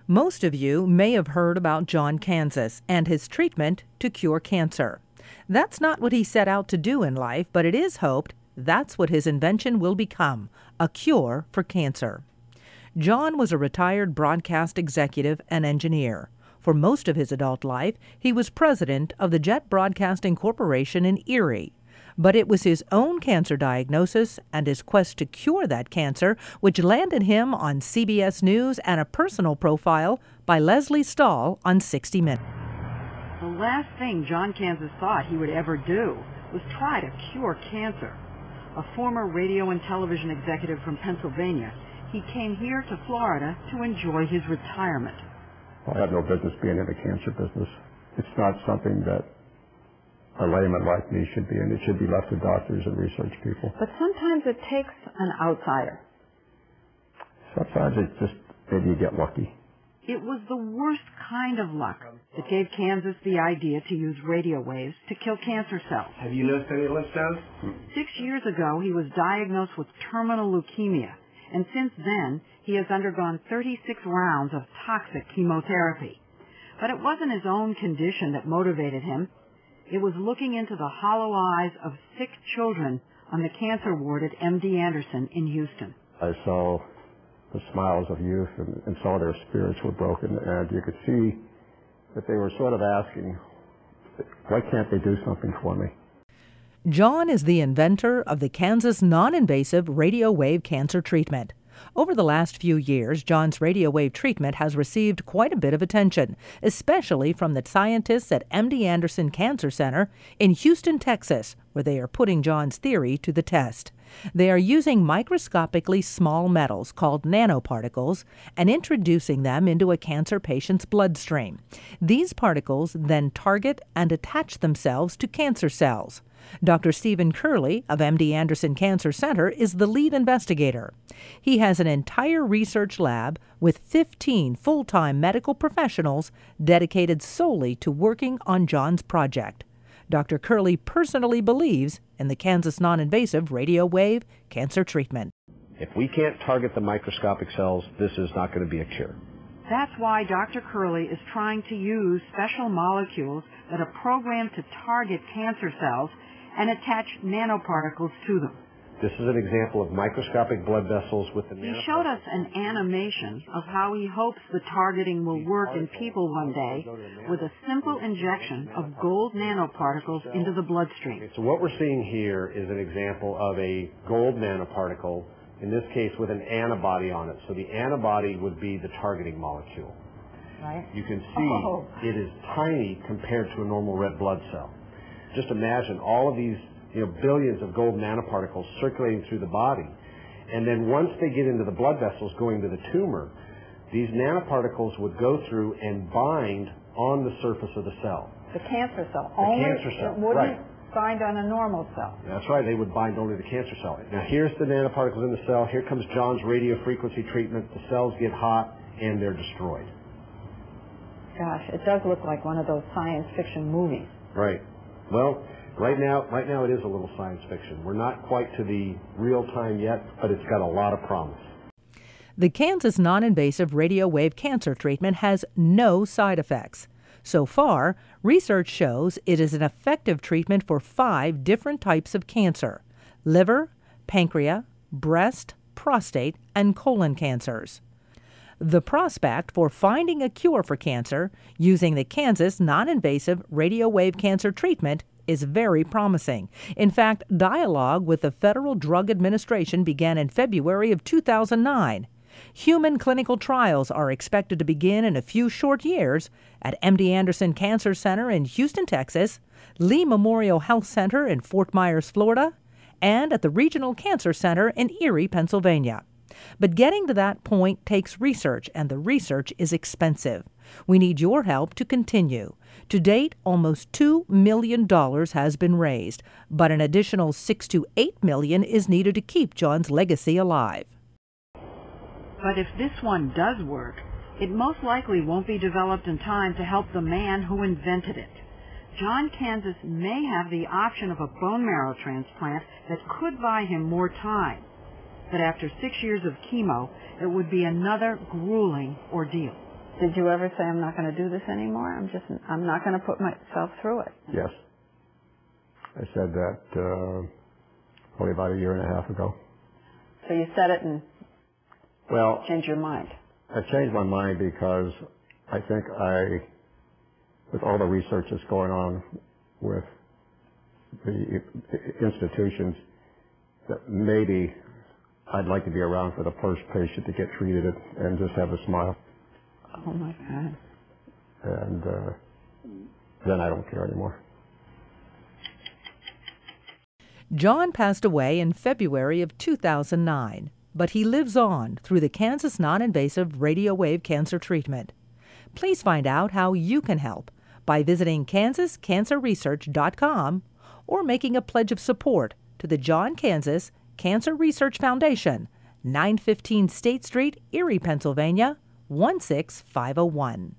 Most of you may have heard about John Kanzius and his treatment to cure cancer. That's not what he set out to do in life, but it is hoped that's what his invention will become, a cure for cancer. John was a retired broadcast executive and engineer. For most of his adult life, he was president of the Jet Broadcasting Corporation in Erie. But it was his own cancer diagnosis and his quest to cure that cancer which landed him on CBS News and a personal profile by Leslie Stahl on 60 Minutes. The last thing John Kanzius thought he would ever do was try to cure cancer. A former radio and television executive from Pennsylvania, he came here to Florida to enjoy his retirement. I have no business being in the cancer business. It's not something that a layman like me should be in. It should be left to doctors and research people. But sometimes it takes an outsider. Sometimes it's just maybe you get lucky. It was the worst kind of luck that gave Kanzius the idea to use radio waves to kill cancer cells. Have you noticed any lymph nodes? 6 years ago, he was diagnosed with terminal leukemia, and since then, he has undergone 36 rounds of toxic chemotherapy. But it wasn't his own condition that motivated him. It was looking into the hollow eyes of sick children on the cancer ward at MD Anderson in Houston. I saw the smiles of youth and saw their spirits were broken, and you could see that they were sort of asking, why can't they do something for me? John is the inventor of the Kanzius non-invasive radio wave cancer treatment. Over the last few years, John's radio wave treatment has received quite a bit of attention, especially from the scientists at MD Anderson Cancer Center in Houston, Texas, where they are putting John's theory to the test. They are using microscopically small metals called nanoparticles and introducing them into a cancer patient's bloodstream. These particles then target and attach themselves to cancer cells. Dr. Stephen Curley of MD Anderson Cancer Center is the lead investigator. He has an entire research lab with 15 full-time medical professionals dedicated solely to working on John's project. Dr. Curley personally believes in the Kanzius non-invasive radio wave cancer treatment. If we can't target the microscopic cells, this is not going to be a cure. That's why Dr. Curley is trying to use special molecules that are programmed to target cancer cells and attach nanoparticles to them. This is an example of microscopic blood vessels with the He showed us an animation of how he hopes the targeting will work in people one day with a simple injection of gold nanoparticles into the bloodstream. So what we're seeing here is an example of a gold nanoparticle, in this case with an antibody on it. So the antibody would be the targeting molecule. Right. You can see it is tiny compared to a normal red blood cell. Just imagine all of these billions of gold nanoparticles circulating through the body. And then once they get into the blood vessels going to the tumor, these nanoparticles would go through and bind on the surface of the cell. The cancer cell. The cancer cell, it wouldn't right. bind on a normal cell. That's right, they would bind only the cancer cell. Now here's the nanoparticles in the cell. Here comes John's radio frequency treatment. The cells get hot and they're destroyed. Gosh, it does look like one of those science fiction movies. Right. Well, right now it is a little science fiction. We're not quite to the real time yet, but it's got a lot of promise. The Kanzius non-invasive radio wave cancer treatment has no side effects. So far, research shows it is an effective treatment for 5 different types of cancer: liver, pancreas, breast, prostate, and colon cancers. The prospect for finding a cure for cancer using the Kanzius non-invasive radio wave cancer treatment is very promising. In fact, dialogue with the Federal Drug Administration began in February of 2009. Human clinical trials are expected to begin in a few short years at MD Anderson Cancer Center in Houston, Texas, Lee Memorial Health Center in Fort Myers, Florida, and at the Regional Cancer Center in Erie, Pennsylvania. But getting to that point takes research, and the research is expensive. We need your help to continue. To date, almost $2 million has been raised, but an additional $6 to $8 million is needed to keep John's legacy alive. But if this one does work, it most likely won't be developed in time to help the man who invented it. John Kanzius may have the option of a bone marrow transplant that could buy him more time. But after 6 years of chemo, it would be another grueling ordeal. Did you ever say, I'm not going to do this anymore? I'm not going to put myself through it? Yes. I said that probably about a year and a half ago. So you said it and changed your mind? I changed my mind because I think with all the research that's going on with the institutions, that maybe I'd like to be around for the first patient to get treated and just have a smile. Oh, my God. And then I don't care anymore. John passed away in February of 2009, but he lives on through the Kanzius non-invasive radio wave cancer treatment. Please find out how you can help by visiting KanziusCancerResearch.com or making a pledge of support to the John Kanzius Cancer Research Foundation, 915 State Street, Erie, Pennsylvania, 16501.